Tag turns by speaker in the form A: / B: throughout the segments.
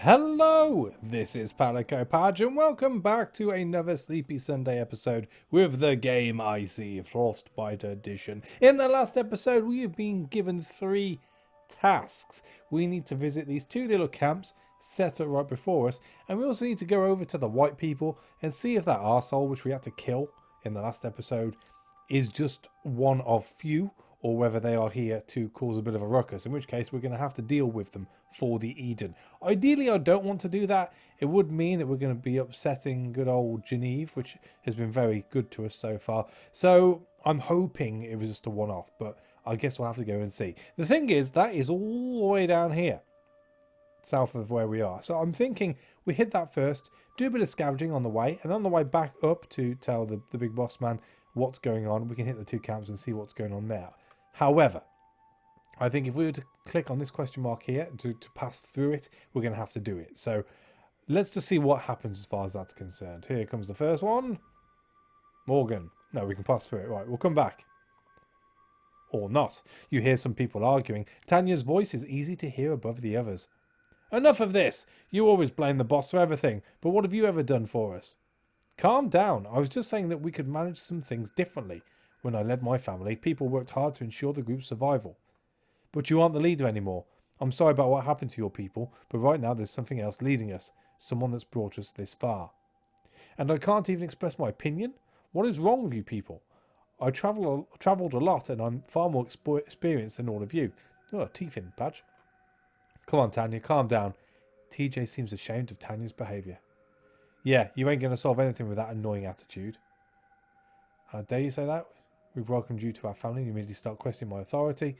A: Hello, this is Palico Padge and welcome back to another Sleepy Sunday episode with the game ICY Frostbite Edition. In the last episode we have been given 3 tasks. We need to visit these 2 little camps set up right before us, and we also need to go over to the white people and see if that arsehole which we had to kill in the last episode is just one of few, or whether they are here to cause a bit of a ruckus, in which case we're going to have to deal with them for the Eden. Ideally, I don't want to do that. It would mean that we're going to be upsetting good old Geneve, which has been very good to us so far. So I'm hoping it was just a one-off, but I guess we'll have to go and see. The thing is, that is all the way down here, south of where we are. So I'm thinking we hit that first, do a bit of scavenging on the way, and on the way back up to tell the big boss man what's going on, we can hit the 2 camps and see what's going on there. However, I think if we were to click on this question mark here to pass through it, we're going to have to do it. So let's just see what happens as far as that's concerned. Here comes the first one. Morgan. No, we can pass through it. Right, we'll come back. Or not. You hear some people arguing. Tanya's voice is easy to hear above the others. Enough of this. You always blame the boss for everything, but what have you ever done for us? Calm down. I was just saying that we could manage some things differently. When I led my family, people worked hard to ensure the group's survival. But you aren't the leader anymore. I'm sorry about what happened to your people, but right now there's something else leading us. Someone that's brought us this far. And I can't even express my opinion? What is wrong with you people? I travelled a lot and I'm far more experienced than all of you. Oh, teeth in, Padge. Come on, Tanya, calm down. TJ seems ashamed of Tanya's behaviour. Yeah, you ain't going to solve anything with that annoying attitude. How dare you say that? We've welcomed you to our family and you immediately start questioning my authority.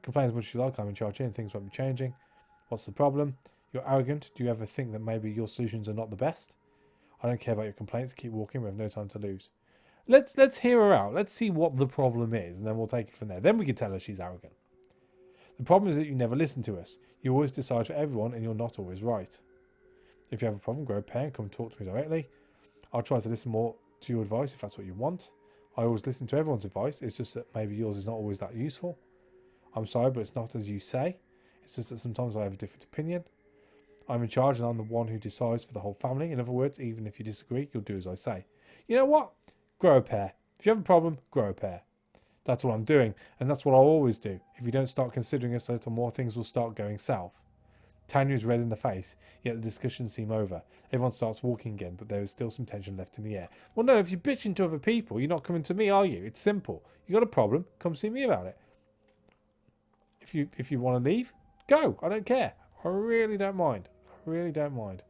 A: Complain as much as you like, I'm in charge here and things won't be changing. What's the problem? You're arrogant. Do you ever think that maybe your solutions are not the best? I don't care about your complaints. Keep walking. We have no time to lose. Let's hear her out. Let's see what the problem is and then we'll take it from there. Then we can tell her she's arrogant. The problem is that you never listen to us. You always decide for everyone and you're not always right. If you have a problem, grow a pair and come talk to me directly. I'll try to listen more to your advice if that's what you want. I always listen to everyone's advice. It's just that maybe yours is not always that useful. I'm sorry, but it's not as you say. It's just that sometimes I have a different opinion. I'm in charge and I'm the one who decides for the whole family. In other words, even if you disagree, you'll do as I say. You know what? Grow a pair. If you have a problem, grow a pair. That's what I'm doing, and that's what I'll always do. If you don't start considering us a little more, things will start going south. Tanya's red in the face, yet the discussions seem over. Everyone starts walking again, but there is still some tension left in the air. Well, no, if you're bitching to other people, you're not coming to me, are you? It's simple. You got a problem, come see me about it. If you want to leave, go. I don't care. I really don't mind. I really don't mind.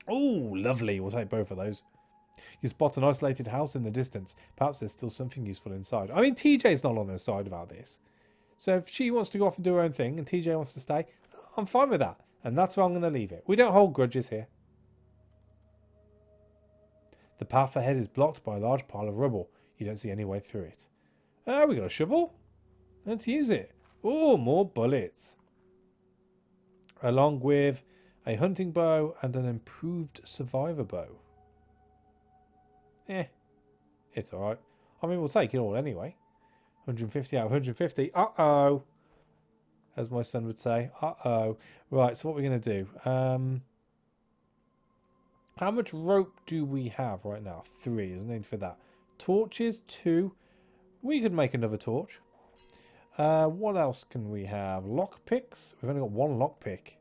A: Oh, lovely. We'll take both of those. You spot an isolated house in the distance. Perhaps there's still something useful inside. I mean, TJ's not on her side about this. So if she wants to go off and do her own thing and TJ wants to stay, I'm fine with that. And that's where I'm going to leave it. We don't hold grudges here. The path ahead is blocked by a large pile of rubble. You don't see any way through it. Oh, we got a shovel. Let's use it. Oh, more bullets. Along with a hunting bow and an improved survivor bow. It's alright. I mean, we'll take it all anyway. 150 out of 150. Uh-oh. As my son would say. Uh-oh. Right, so what we're going to do. How much rope do we have right now? 3. There's no need for that. Torches, 2. We could make another torch. What else can we have? Lockpicks. We've only got 1 lockpick.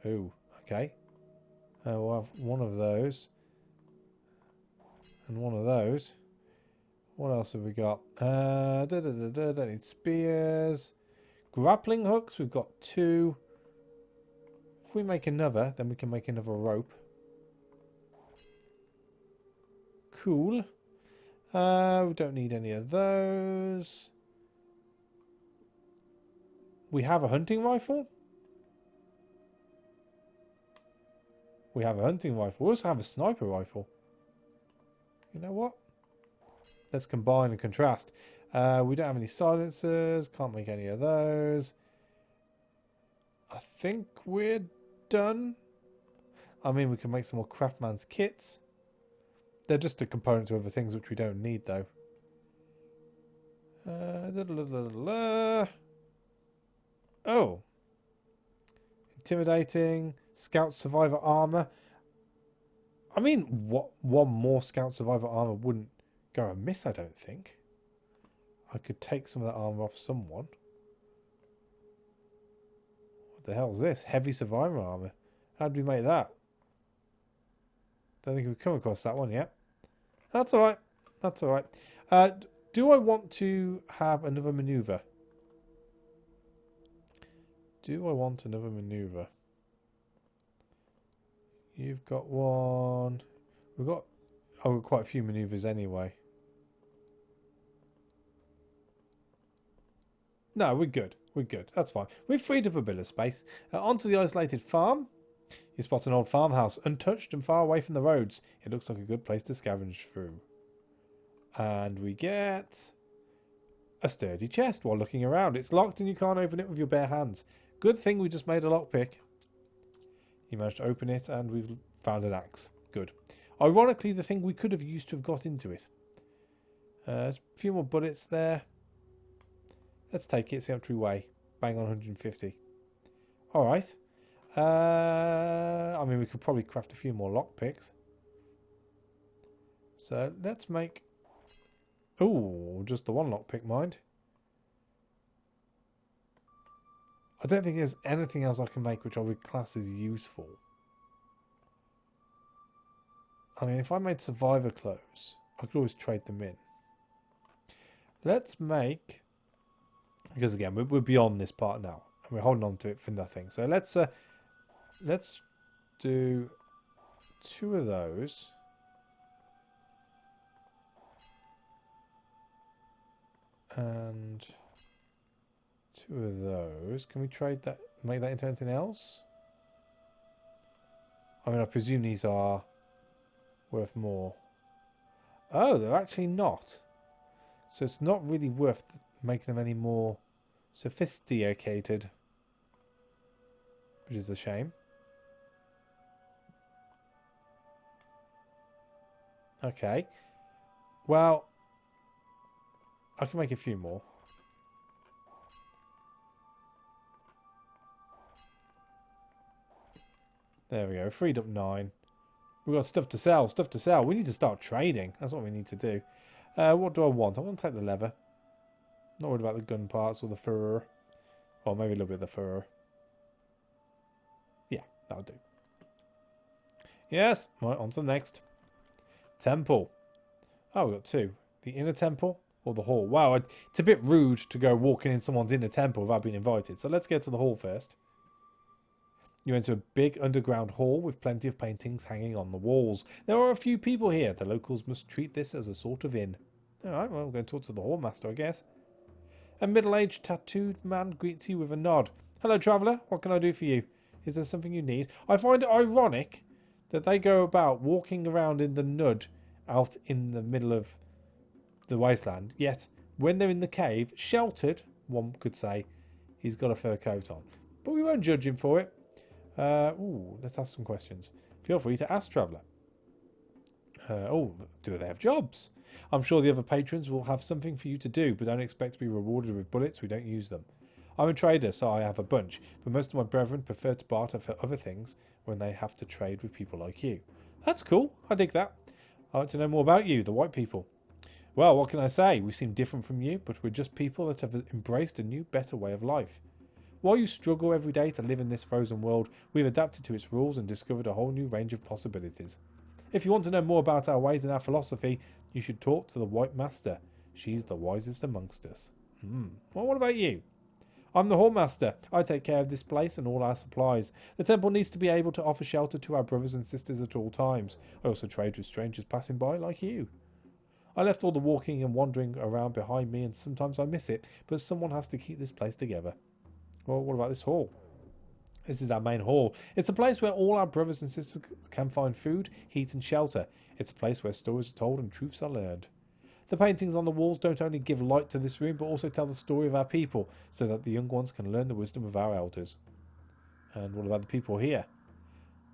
A: Ooh, okay. We'll have 1 of those. And 1 of those. What else have we got? Don't need spears. Grappling hooks, we've got 2. If we make another, then we can make another rope. Cool. We don't need any of those. We have a hunting rifle. We have a hunting rifle. We also have a sniper rifle. You know what? Let's combine and contrast. We don't have any silencers. Can't make any of those. I think we're done. I mean, we can make some more Craftman's kits. They're just a component to other things which we don't need, though. Oh. Intimidating. Scout survivor armor. I mean, what one more scout survivor armor wouldn't go amiss, I don't think. I could take some of that armor off someone. What the hell is this? Heavy survivor armor. How did we make that? Don't think we've come across that one yet. That's alright. That's alright. Do I want to have another maneuver? Do I want another maneuver? You've got one. We've got quite a few maneuvers anyway. No, we're good. We're good. That's fine. We've freed up a bit of space. Onto the isolated farm. You spot an old farmhouse, untouched and far away from the roads. It looks like a good place to scavenge through. And we get a sturdy chest while looking around. It's locked and you can't open it with your bare hands. Good thing we just made a lockpick. You managed to open it and we've found an axe. Good. Ironically, the thing we could have used to have got into it. There's a few more bullets there. Let's take it, see how much we weigh. Bang on 150. Alright. I mean, we could probably craft a few more lockpicks. So, let's make... Oh, just the one lockpick, mind. I don't think there's anything else I can make which I would class as useful. I mean, if I made survivor clothes, I could always trade them in. Let's make... Because again, we're beyond this part now. And we're holding on to it for nothing. So let's do 2 of those. And 2 of those. Can we trade that, make that into anything else? I mean, I presume these are worth more. Oh, they're actually not. So it's not really worth making them any more sophisticated. Which is a shame. Okay. Well, I can make a few more. There we go. Freed up 9. We've got stuff to sell. Stuff to sell. We need to start trading. That's what we need to do. What do I want? I want to take the leather. Not worried about the gun parts or the fur. Or maybe a little bit of the fur. Yeah, that'll do. Yes. Right, on to the next. Temple. Oh, we've got 2. The inner temple or the hall. Wow, it's a bit rude to go walking in someone's inner temple without being invited. So let's get to the hall first. You enter a big underground hall with plenty of paintings hanging on the walls. There are a few people here. The locals must treat this as a sort of inn. Alright, well, we're going to talk to the hall master, I guess. A middle-aged tattooed man greets you with a nod. Hello, traveller. What can I do for you? Is there something you need? I find it ironic that they go about walking around in the nud out in the middle of the wasteland, yet when they're in the cave, sheltered, one could say, he's got a fur coat on. But we won't judge him for it. Let's ask some questions. Feel free to ask, traveller. Do they have jobs? I'm sure the other patrons will have something for you to do, but don't expect to be rewarded with bullets. We don't use them. I'm a trader, so I have a bunch, but most of my brethren prefer to barter for other things when they have to trade with people like you. That's cool. I dig that. I'd like to know more about you, the white people. Well, what can I say? We seem different from you, but we're just people that have embraced a new, better way of life. While you struggle every day to live in this frozen world, we've adapted to its rules and discovered a whole new range of possibilities. If you want to know more about our ways and our philosophy, you should talk to the White Master. She's the wisest amongst us. Well, what about you? I'm the Hall Master. I take care of this place and all our supplies. The temple needs to be able to offer shelter to our brothers and sisters at all times. I also trade with strangers passing by like you. I left all the walking and wandering around behind me, and sometimes I miss it, but someone has to keep this place together. Well, what about this hall? This is our main hall. It's a place where all our brothers and sisters can find food, heat and shelter. It's a place where stories are told and truths are learned. The paintings on the walls don't only give light to this room, but also tell the story of our people, so that the young ones can learn the wisdom of our elders. And what about the people here?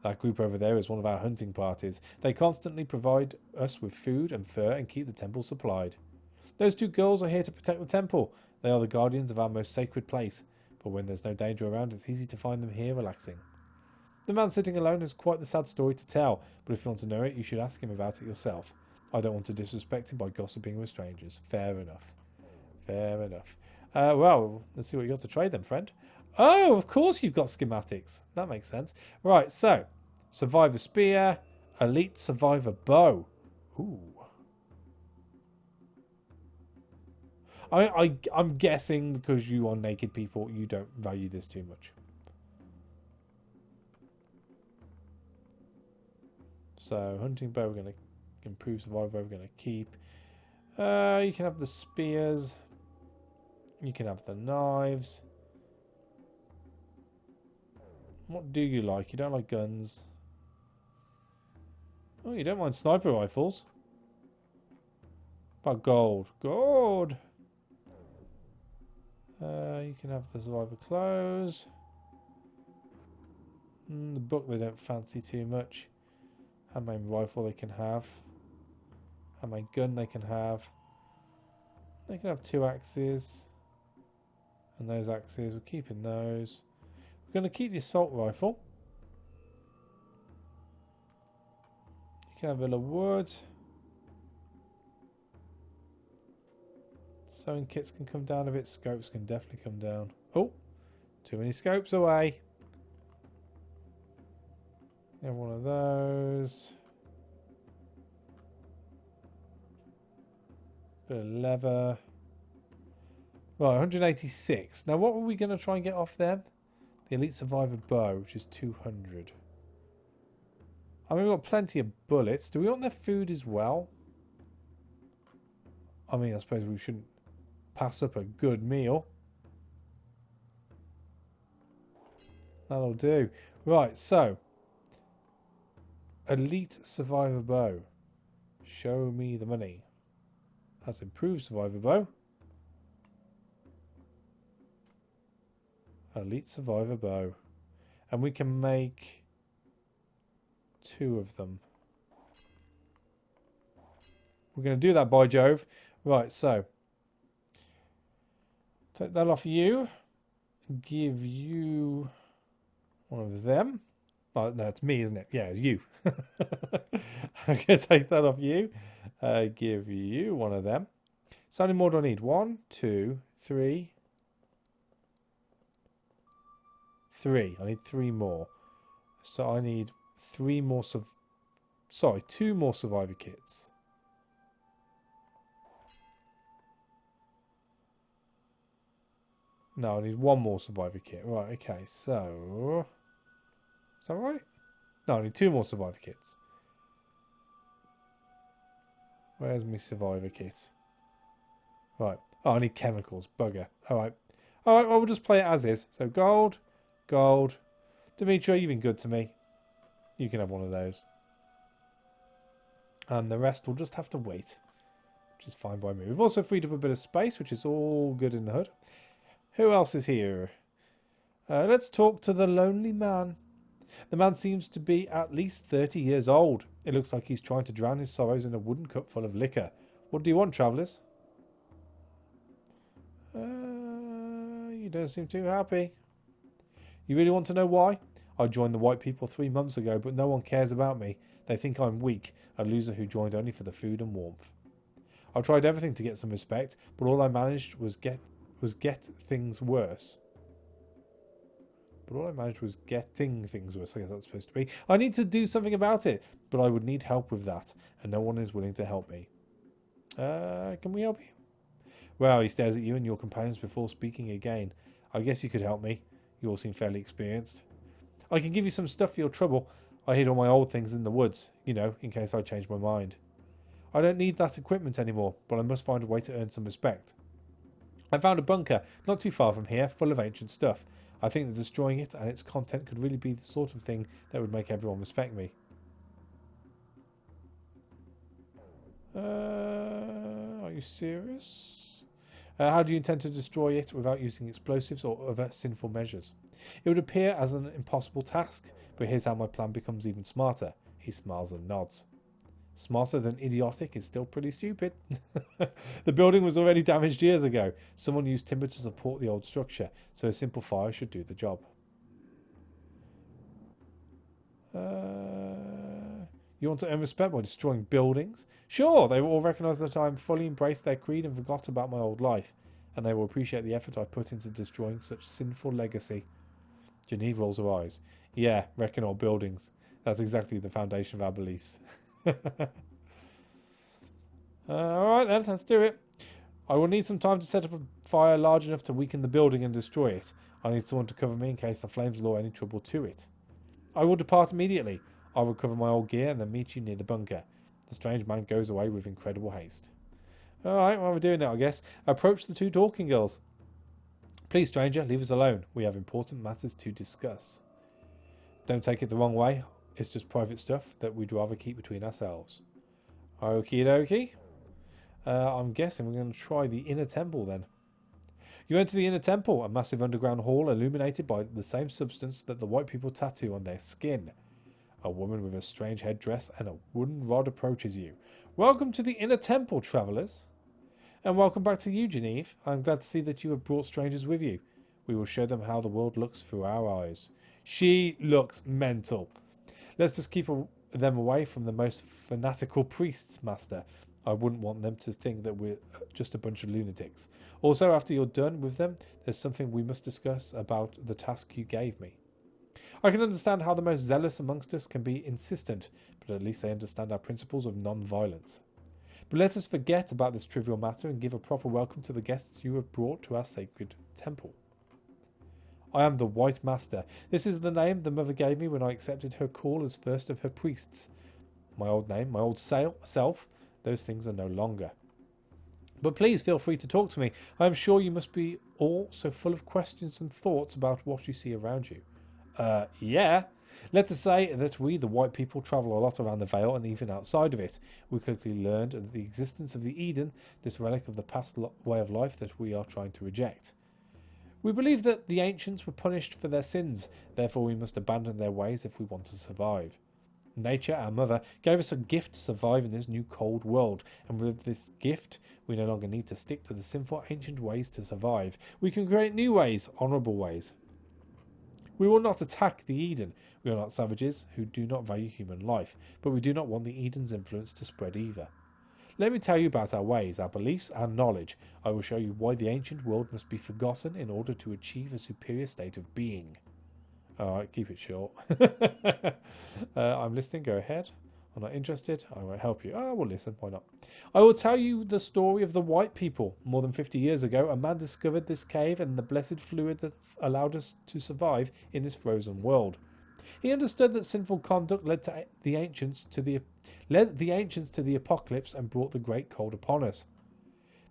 A: That group over there is one of our hunting parties. They constantly provide us with food and fur and keep the temple supplied. Those 2 girls are here to protect the temple. They are the guardians of our most sacred place. But when there's no danger around, it's easy to find them here relaxing. The man sitting alone has quite the sad story to tell, but if you want to know it, you should ask him about it yourself. I don't want to disrespect him by gossiping with strangers. Fair enough. Fair enough. Well, let's see what you got to trade then, friend. Oh, of course you've got schematics. That makes sense. Right, so, Survivor Spear, Elite Survivor Bow. Ooh. I'm guessing because you are naked people, you don't value this too much. So, hunting bow we're going to improve, survival bow we're going to keep. You can have the spears. You can have the knives. What do you like? You don't like guns. Oh, you don't mind sniper rifles. About gold. Gold! You can have the survivor clothes. The book they don't fancy too much. Handmade rifle they can have. Handmade gun they can have. They can have 2 axes. And those axes, we're keeping those. We're going to keep the assault rifle. You can have a bit of wood. Sewing kits can come down a bit. Scopes can definitely come down. Oh, too many scopes away. Have one of those. Bit of leather. Right, 186. Now, what were we going to try and get off them? The Elite Survivor Bow, which is 200. I mean, we've got plenty of bullets. Do we want their food as well? I mean, I suppose we shouldn't pass up a good meal. That'll do. Right, so. Elite Survivor Bow. Show me the money. That's improved Survivor Bow. Elite Survivor Bow. And we can make 2 of them. We're going to do that, by Jove. Right, so. Take that off you. Give you one of them. Oh, no, it's me, isn't it? Yeah, it's you. I'm going to take that off you. Give you one of them. So how many more do I need? 1, 2, 3. 3. I need 3 more. So I need 2 more survivor kits. No, I need 1 more survivor kit. Right, okay, so... Is that right? No, I need 2 more survivor kits. Where's my survivor kit? Right. Oh, I need chemicals. Bugger. Alright. Alright, well, we'll just play it as is. So, gold. Gold. Demetra, you've been good to me. You can have one of those. And the rest will just have to wait. Which is fine by me. We've also freed up a bit of space, which is all good in the hood. Who else is here? Let's talk to the lonely man. The man seems to be at least 30 years old. It looks like he's trying to drown his sorrows in a wooden cup full of liquor. What do you want, travellers? You don't seem too happy. You really want to know why? I joined the white people 3 months ago, but no one cares about me. They think I'm weak, a loser who joined only for the food and warmth. I tried everything to get some respect, but all I managed was get things worse. But all I managed was getting things worse. I guess that's supposed to be. I need to do something about it, but I would need help with that, and no one is willing to help me. Can we help you? Well, he stares at you and your companions before speaking again. I guess you could help me. You all seem fairly experienced. I can give you some stuff for your trouble. I hid all my old things in the woods, you know, in case I change my mind. I don't need that equipment anymore, but I must find a way to earn some respect. I found a bunker not too far from here, full of ancient stuff. I think that destroying it and its content could really be the sort of thing that would make everyone respect me. Are you serious? How do you intend to destroy it without using explosives or other sinful measures? It would appear as an impossible task, but here's how my plan becomes even smarter. He smiles and nods. Smarter than idiotic is still pretty stupid. The building was already damaged years ago. Someone used timber to support the old structure, so a simple fire should do the job. You want to earn respect by destroying buildings? Sure, they will all recognise that I fully embraced their creed and forgot about my old life, and they will appreciate the effort I put into destroying such sinful legacy. Geneve rolls her eyes. Yeah, wrecking old buildings. That's exactly the foundation of our beliefs. Alright then, let's do it. I will need some time to set up a fire large enough to weaken the building and destroy it. I need someone to cover me in case the flames lure any trouble to it. I will depart immediately. I will recover my old gear and then meet you near the bunker. The strange man goes away with incredible haste. Alright, well, we're doing that, I guess. Approach the two talking girls. Please, stranger, leave us alone. We have important matters to discuss. Don't take it the wrong way. It's just private stuff that we'd rather keep between ourselves. Okie dokie. I'm guessing we're going to try the inner temple then. You enter the inner temple, a massive underground hall illuminated by the same substance that the white people tattoo on their skin. A woman with a strange headdress and a wooden rod approaches you. Welcome to the inner temple, travellers. And welcome back to you, Geneve. I'm glad to see that you have brought strangers with you. We will show them how the world looks through our eyes. She looks mental. Let's just keep them away from the most fanatical priests, Master. I wouldn't want them to think that we're just a bunch of lunatics. Also, after you're done with them, there's something we must discuss about the task you gave me. I can understand how the most zealous amongst us can be insistent, but at least they understand our principles of non-violence. But let us forget about this trivial matter and give a proper welcome to the guests you have brought to our sacred temple. I am the White Master. This is the name the mother gave me when I accepted her call as first of her priests. My old name, my old self, those things are no longer. But please feel free to talk to me. I am sure you must be all so full of questions and thoughts about what you see around you. Yeah. Let us say that we, the white people, travel a lot around the Vale and even outside of it. We quickly learned of the existence of the Eden, this relic of the past way of life that we are trying to reject. We believe that the ancients were punished for their sins, therefore we must abandon their ways if we want to survive. Nature, our mother, gave us a gift to survive in this new cold world, and with this gift, we no longer need to stick to the sinful ancient ways to survive. We can create new ways, honourable ways. We will not attack the Eden. We are not savages who do not value human life, but we do not want the Eden's influence to spread either. Let me tell you about our ways, our beliefs, our knowledge. I will show you why the ancient world must be forgotten in order to achieve a superior state of being. Alright, keep it short. I'm listening, go ahead. I'm not interested, I won't help you. Oh, we'll listen, why not? I will tell you the story of the white people. More than 50 years ago, a man discovered this cave and the blessed fluid that allowed us to survive in this frozen world. He understood that sinful conduct led the ancients to the apocalypse and brought the great cold upon us.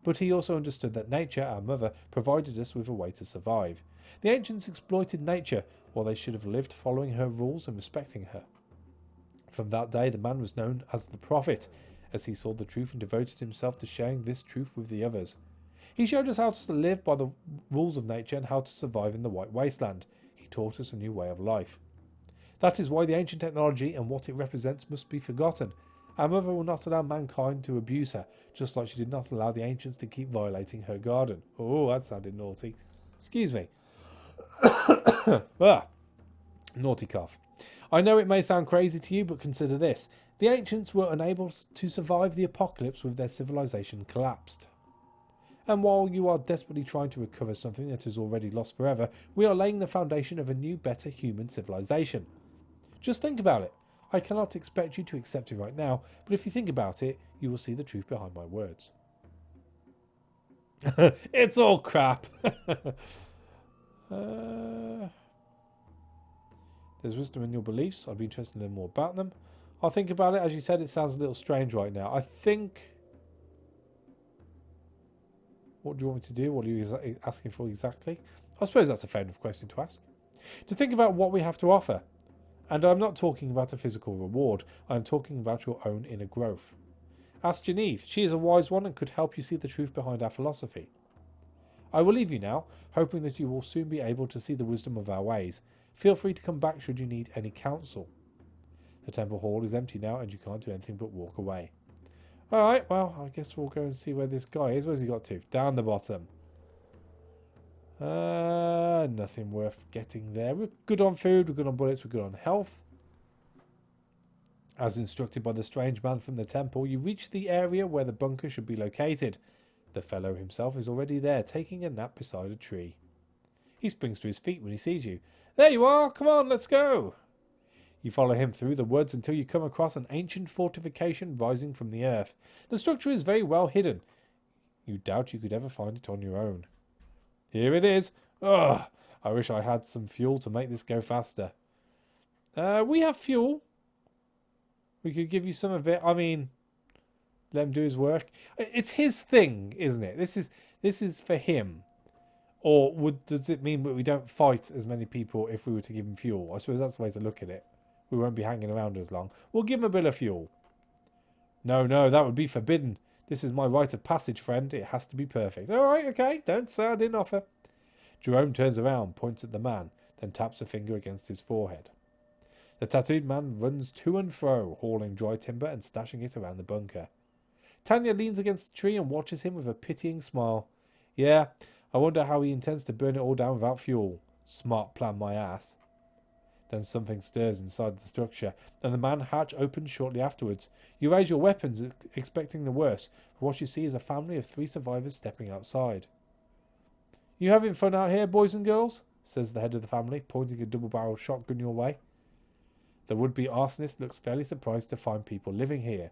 A: But he also understood that nature, our mother, provided us with a way to survive. The ancients exploited nature, while they should have lived following her rules and respecting her. From that day, the man was known as the prophet, as he saw the truth and devoted himself to sharing this truth with the others. He showed us how to live by the rules of nature and how to survive in the White Wasteland. He taught us a new way of life. That is why the ancient technology and what it represents must be forgotten. Our mother will not allow mankind to abuse her, just like she did not allow the ancients to keep violating her garden. Oh, that sounded naughty. Excuse me. Naughty cough. I know it may sound crazy to you, but consider this. The ancients were unable to survive the apocalypse with their civilization collapsed. And while you are desperately trying to recover something that is already lost forever, we are laying the foundation of a new, better human civilization. Just think about it. I cannot expect you to accept it right now, but if you think about it, you will see the truth behind my words. It's all crap. There's wisdom in your beliefs. I'd be interested in learning more about them. I'll think about it. As you said, it sounds a little strange right now. I think... What do you want me to do? What are you asking for exactly? I suppose that's a fair enough question to ask. To think about what we have to offer. And I'm not talking about a physical reward. I'm talking about your own inner growth. Ask Geneve. She is a wise one and could help you see the truth behind our philosophy. I will leave you now, hoping that you will soon be able to see the wisdom of our ways. Feel free to come back should you need any counsel. The temple hall is empty now and you can't do anything but walk away. Alright, well, I guess we'll go and see where this guy is. Where's he got to? Down the bottom. Nothing worth getting there. We're good on food, we're good on bullets, we're good on health. As instructed by the strange man from the temple, you reach the area where the bunker should be located. The fellow himself is already there, taking a nap beside a tree. He springs to his feet when he sees you. There you are! Come on, let's go! You follow him through the woods until you come across an ancient fortification rising from the earth. The structure is very well hidden. You doubt you could ever find it on your own. Here it is. Ugh! I wish I had some fuel to make this go faster. We have fuel. We could give you some of it. I mean, let him do his work. It's his thing, isn't it? This is for him. Or does it mean that we don't fight as many people if we were to give him fuel? I suppose that's the way to look at it. We won't be hanging around as long. We'll give him a bit of fuel. No, that would be forbidden. This is my rite of passage, friend. It has to be perfect. All right, okay. Don't say I didn't offer. Jerome turns around, points at the man, then taps a finger against his forehead. The tattooed man runs to and fro, hauling dry timber and stashing it around the bunker. Tanya leans against the tree and watches him with a pitying smile. Yeah, I wonder how he intends to burn it all down without fuel. Smart plan, my ass. Then something stirs inside the structure, and the man's hatch opens shortly afterwards. You raise your weapons, expecting the worst, but what you see is a family of 3 survivors stepping outside. You having fun out here, boys and girls? Says the head of the family, pointing a double-barreled shotgun your way. The would-be arsonist looks fairly surprised to find people living here.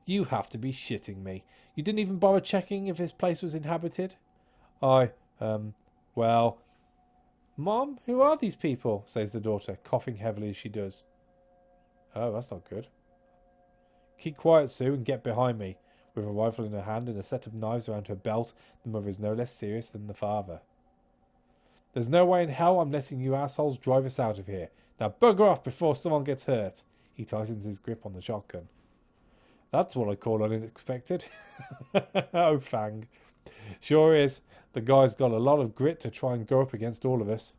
A: You have to be shitting me. You didn't even bother checking if this place was inhabited? Well... Mom, who are these people? Says the daughter, coughing heavily as she does. Oh, that's not good. Keep quiet, Sue, and get behind me. With a rifle in her hand and a set of knives around her belt, the mother is no less serious than the father. There's no way in hell I'm letting you assholes drive us out of here. Now bugger off before someone gets hurt. He tightens his grip on the shotgun. That's what I call unexpected. Oh, Fang. Sure is. The guy's got a lot of grit to try and go up against all of us.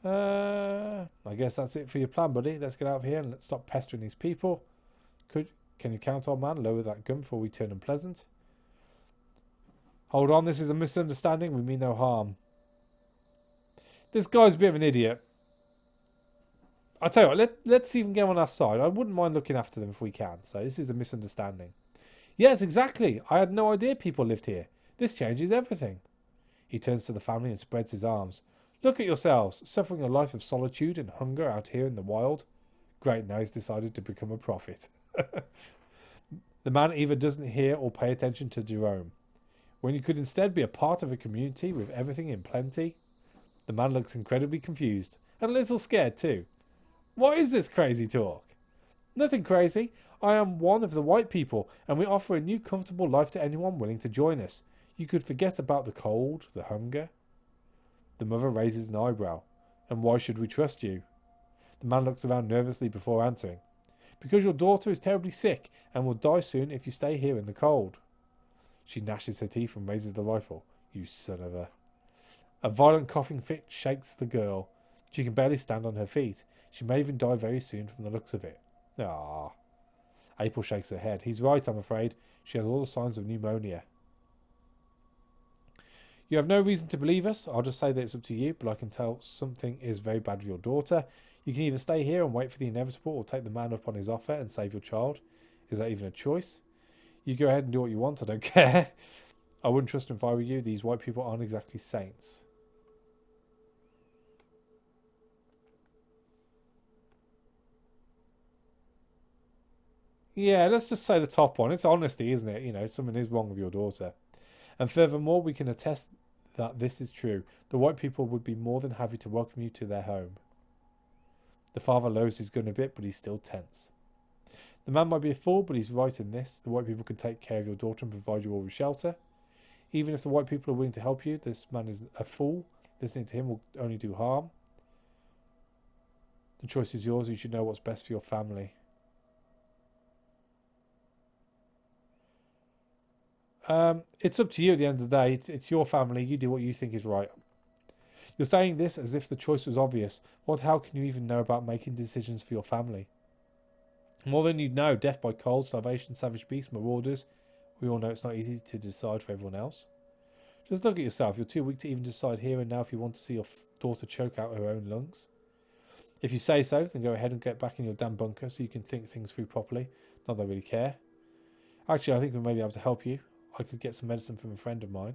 A: I guess that's it for your plan, buddy. Let's get out of here and let's stop pestering these people. Can you count, old man? Lower that gun before we turn unpleasant. Hold on, this is a misunderstanding. We mean no harm. This guy's a bit of an idiot. I'll tell you what, let's even get on our side. I wouldn't mind looking after them if we can. So this is a misunderstanding. Yes, exactly. I had no idea people lived here. This changes everything. He turns to the family and spreads his arms. Look at yourselves, suffering a life of solitude and hunger out here in the wild. Great, now he's decided to become a prophet. The man either doesn't hear or pay attention to Jerome. When you could instead be a part of a community with everything in plenty. The man looks incredibly confused, and a little scared too. What is this crazy talk? Nothing crazy. I am one of the white people, and we offer a new comfortable life to anyone willing to join us. You could forget about the cold, the hunger. The mother raises an eyebrow. And why should we trust you? The man looks around nervously before answering. Because your daughter is terribly sick and will die soon if you stay here in the cold. She gnashes her teeth and raises the rifle. You son of a... A violent coughing fit shakes the girl. She can barely stand on her feet. She may even die very soon from the looks of it. Ah. April shakes her head. He's right, I'm afraid. She has all the signs of pneumonia. You have no reason to believe us. I'll just say that it's up to you, but I can tell something is very bad with your daughter. You can either stay here and wait for the inevitable or take the man up on his offer and save your child. Is that even a choice? You go ahead and do what you want. I don't care. I wouldn't trust him if I were you. These white people aren't exactly saints. Yeah, let's just say the top one. It's honesty, isn't it? You know, something is wrong with your daughter. And furthermore, we can attest that this is true. The white people would be more than happy to welcome you to their home. The father lowers his gun a bit, but he's still tense. The man might be a fool, but he's right in this. The white people can take care of your daughter and provide you all with shelter. Even if the white people are willing to help you, this man is a fool. Listening to him will only do harm. The choice is yours. You should know what's best for your family. It's up to you at the end of the day. It's your family. You do what you think is right. You're saying this as if the choice was obvious. What the hell can you even know about making decisions for your family? More than you'd know. Death by cold, starvation, savage beasts, marauders. We all know it's not easy to decide for everyone else. Just look at yourself. You're too weak to even decide here and now if you want to see your daughter choke out her own lungs. If you say so, then go ahead and get back in your damn bunker so you can think things through properly. Not that I really care. Actually, I think we may be able to help you. I could get some medicine from a friend of mine.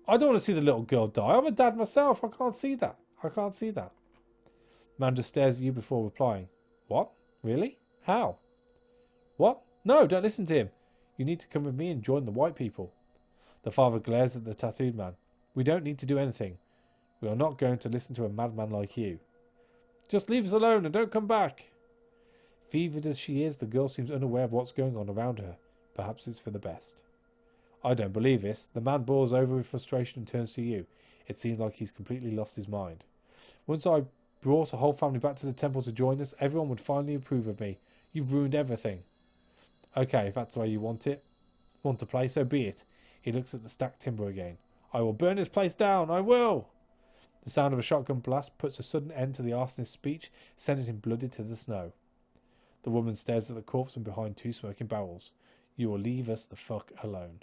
A: I don't want to see the little girl die. I'm a dad myself. I can't see that. I can't see that. The man just stares at you before replying. What? Really? How? What? No, don't listen to him. You need to come with me and join the white people. The father glares at the tattooed man. We don't need to do anything. We are not going to listen to a madman like you. Just leave us alone and don't come back. Fevered as she is, the girl seems unaware of what's going on around her. Perhaps it's for the best. I don't believe this. The man boils over with frustration and turns to you. It seems like he's completely lost his mind. Once I brought a whole family back to the temple to join us, everyone would finally approve of me. You've ruined everything. Okay, if that's the way you want to play, so be it. He looks at the stacked timber again. I will burn this place down. I will. The sound of a shotgun blast puts a sudden end to the arsonist's speech, sending him blooded to the snow. The woman stares at the corpse from behind two smoking barrels. You will leave us the fuck alone.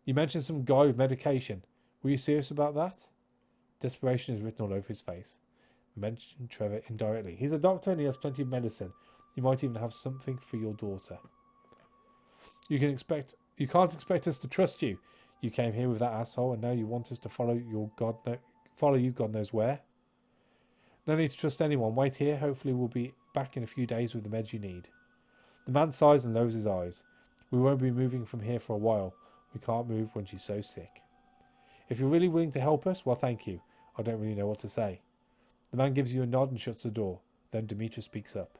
A: You mentioned some guy with medication. Were you serious about that? Desperation is written all over his face. Mention Trevor indirectly. He's a doctor and he has plenty of medicine. You might even have something for your daughter. You can't expect us to trust you. You came here with that asshole and now you want us to follow you God knows where. No need to trust anyone. Wait here. Hopefully we'll be back in a few days with the meds you need. The man sighs and lowers his eyes. We won't be moving from here for a while. We can't move when she's so sick. If you're really willing to help us, well, thank you. I don't really know what to say. The man gives you a nod and shuts the door. Then Demtetra speaks up.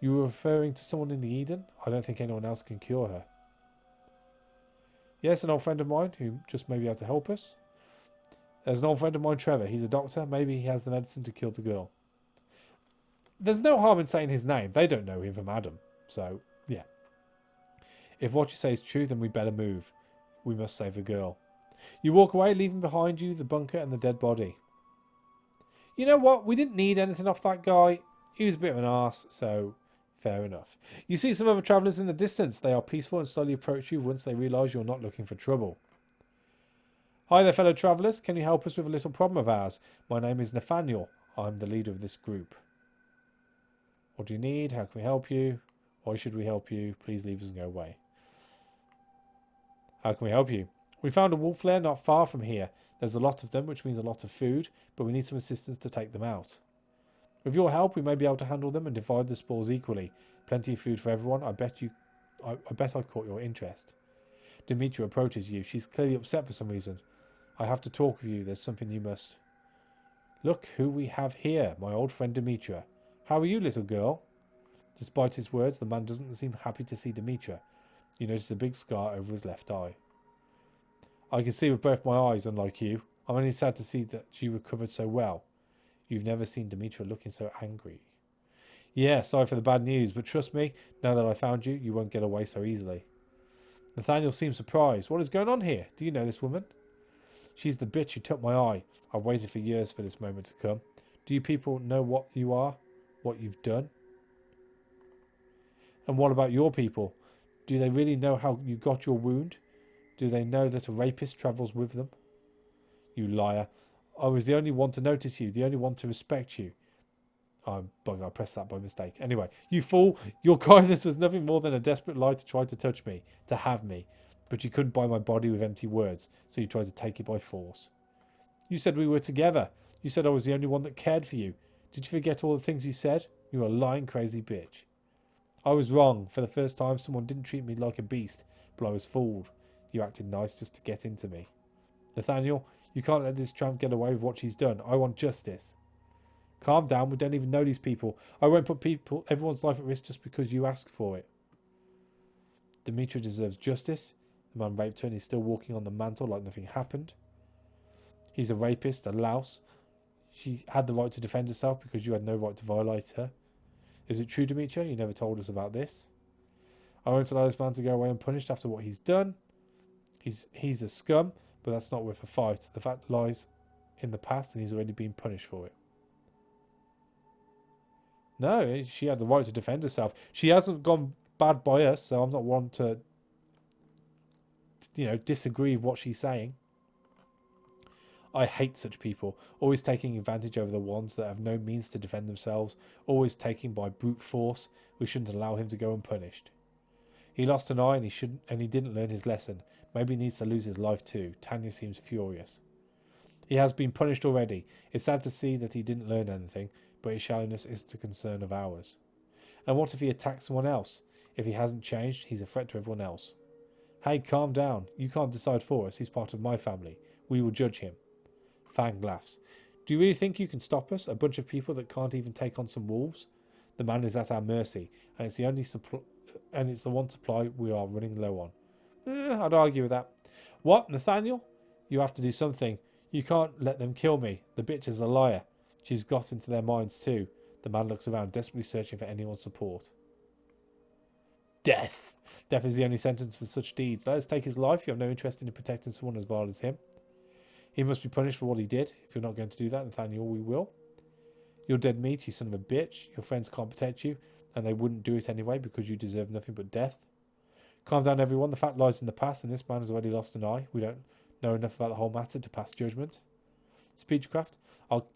A: You were referring to someone in the Eden? I don't think anyone else can cure her. Yes, an old friend of mine who just may be able to help us. There's an old friend of mine, Trevor. He's a doctor. Maybe he has the medicine to kill the girl. There's no harm in saying his name. They don't know him from Adam. So, yeah. If what you say is true, then we better move. We must save the girl. You walk away, leaving behind you the bunker and the dead body. You know what? We didn't need anything off that guy. He was a bit of an arse, so fair enough. You see some other travellers in the distance. They are peaceful and slowly approach you once they realise you're not looking for trouble. Hi there, fellow travellers. Can you help us with a little problem of ours? My name is Nathaniel. I'm the leader of this group. What do you need? How can we help you? Why should we help you? Please leave us and go away. How can we help you? We found a wolf lair not far from here. There's a lot of them, which means a lot of food, but we need some assistance to take them out. With your help, we may be able to handle them and divide the spoils equally. Plenty of food for everyone. I bet I caught your interest. Demtetra approaches you. She's clearly upset for some reason. I have to talk with you. There's something you must... Look who we have here, my old friend Demtetra. How are you, little girl? Despite his words, the man doesn't seem happy to see Demtetra. You notice a big scar over his left eye. I can see with both my eyes, unlike you. I'm only sad to see that she recovered so well. You've never seen Demtetra looking so angry. Yeah, sorry for the bad news, but trust me, now that I found you, you won't get away so easily. Nathaniel seems surprised. What is going on here? Do you know this woman? She's the bitch who took my eye. I've waited for years for this moment to come. Do you people know what you are? What you've done? And what about your people? Do they really know how you got your wound? Do they know that a rapist travels with them? You liar. I was the only one to notice you, the only one to respect you. I'm bugger, I pressed that by mistake. Anyway, you fool, your kindness was nothing more than a desperate lie to try to touch me, to have me. But you couldn't buy my body with empty words, so you tried to take it by force. You said we were together. You said I was the only one that cared for you. Did you forget all the things you said? You a lying crazy bitch. I was wrong. For the first time, someone didn't treat me like a beast, but I was fooled. You acted nice just to get into me. Nathaniel, you can't let this tramp get away with what she's done. I want justice. Calm down. We don't even know these people. I won't put everyone's life at risk just because you ask for it. Demtetra deserves justice. The man raped her and he's still walking on the mantle like nothing happened. He's a rapist, a louse. She had the right to defend herself because you had no right to violate her. Is it true, Demtetra? You never told us about this. I won't allow this man to go away unpunished after what he's done. He's a scum, But that's not worth a fight. The fact lies in the past and he's already been punished for it. No, she had the right to defend herself. She hasn't gone bad by us, so I'm not one to, disagree with what she's saying. I hate such people, always taking advantage over the ones that have no means to defend themselves, always taking by brute force. We shouldn't allow him to go unpunished. He lost an eye and he didn't learn his lesson. Maybe he needs to lose his life too. Tanya seems furious. He has been punished already. It's sad to see that he didn't learn anything, but his shallowness isn't a concern of ours. And what if he attacks someone else? If he hasn't changed, he's a threat to everyone else. Hey, calm down. You can't decide for us. He's part of my family. We will judge him. Fang laughs. Do you really think you can stop us? A bunch of people that can't even take on some wolves? The man is at our mercy, and it's the one supply we are running low on. I'd argue with that. What, Nathaniel? You have to do something. You can't let them kill me. The bitch is a liar. She's got into their minds too. The man looks around, desperately searching for anyone's support. Death. Death is the only sentence for such deeds. Let us take his life. You have no interest in protecting someone as vile as him. He must be punished for what he did. If you're not going to do that, Nathaniel, we will. You're dead meat, you son of a bitch. Your friends can't protect you, and they wouldn't do it anyway because you deserve nothing but death. Calm down, everyone. The fact lies in the past, and this man has already lost an eye. We don't know enough about the whole matter to pass judgment. Speechcraft, I'll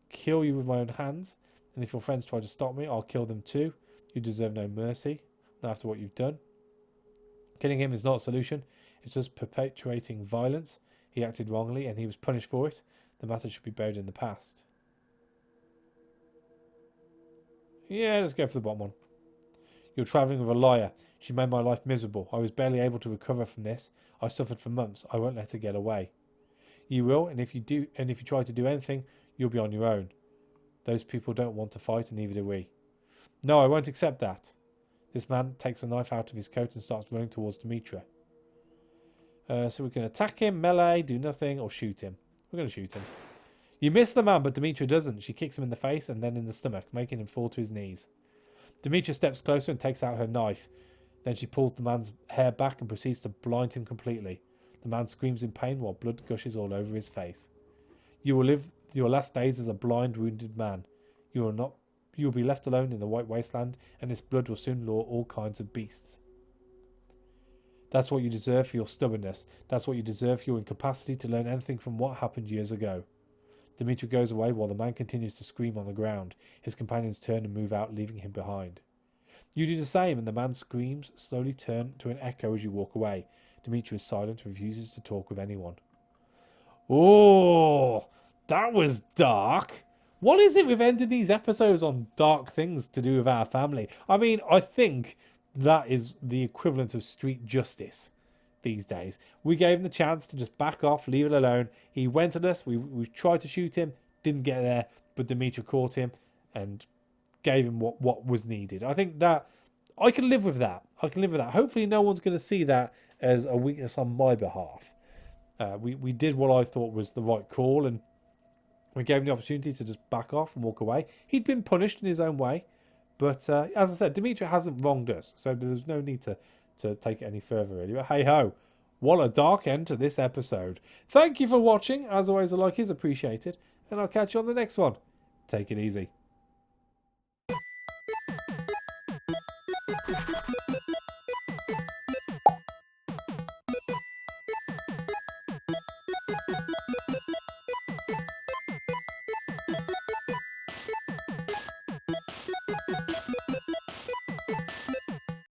A: kill you with my own hands, and if your friends try to stop me, I'll kill them too. You deserve no mercy, not after what you've done. Killing him is not a solution. It's just perpetuating violence. He acted wrongly, and he was punished for it. The matter should be buried in the past. Yeah, let's go for the bottom one. You're travelling with a liar. She made my life miserable. I was barely able to recover from this. I suffered for months. I won't let her get away. You will, and if you try to do anything, you'll be on your own. Those people don't want to fight, and neither do we. No, I won't accept that. This man takes a knife out of his coat and starts running towards Demtetra. So we can attack him, melee, do nothing, or shoot him. We're going to shoot him. You miss the man, but Demtetra doesn't. She kicks him in the face and then in the stomach, making him fall to his knees. Demtetra steps closer and takes out her knife. Then she pulls the man's hair back and proceeds to blind him completely. The man screams in pain while blood gushes all over his face. You will live your last days as a blind, wounded man. You will be left alone in the White Wasteland, and this blood will soon lure all kinds of beasts. That's what you deserve for your stubbornness. That's what you deserve for your incapacity to learn anything from what happened years ago. Demtetra goes away while the man continues to scream on the ground. His companions turn and move out, leaving him behind. You do the same, and the man's screams slowly turn to an echo as you walk away. Demtetra is silent and refuses to talk with anyone. Oh, that was dark. What is it with ending these episodes on dark things to do with our family? I mean, I think that is the equivalent of street justice these days. We gave him the chance to just back off, leave it alone. He went at us. We tried to shoot him, didn't get there, but Demtetra caught him and gave him what was needed. I think that I can live with that. Hopefully no one's going to see that as a weakness on my behalf. We did what I thought was the right call, and we gave him the opportunity to just back off and walk away. He'd been punished in his own way, but as I said, Demtetra hasn't wronged us, so there's no need to take it any further, really. But hey ho, what a dark end to this episode. Thank you for watching. As always, a like is appreciated, and I'll catch you on the next one. Take it easy.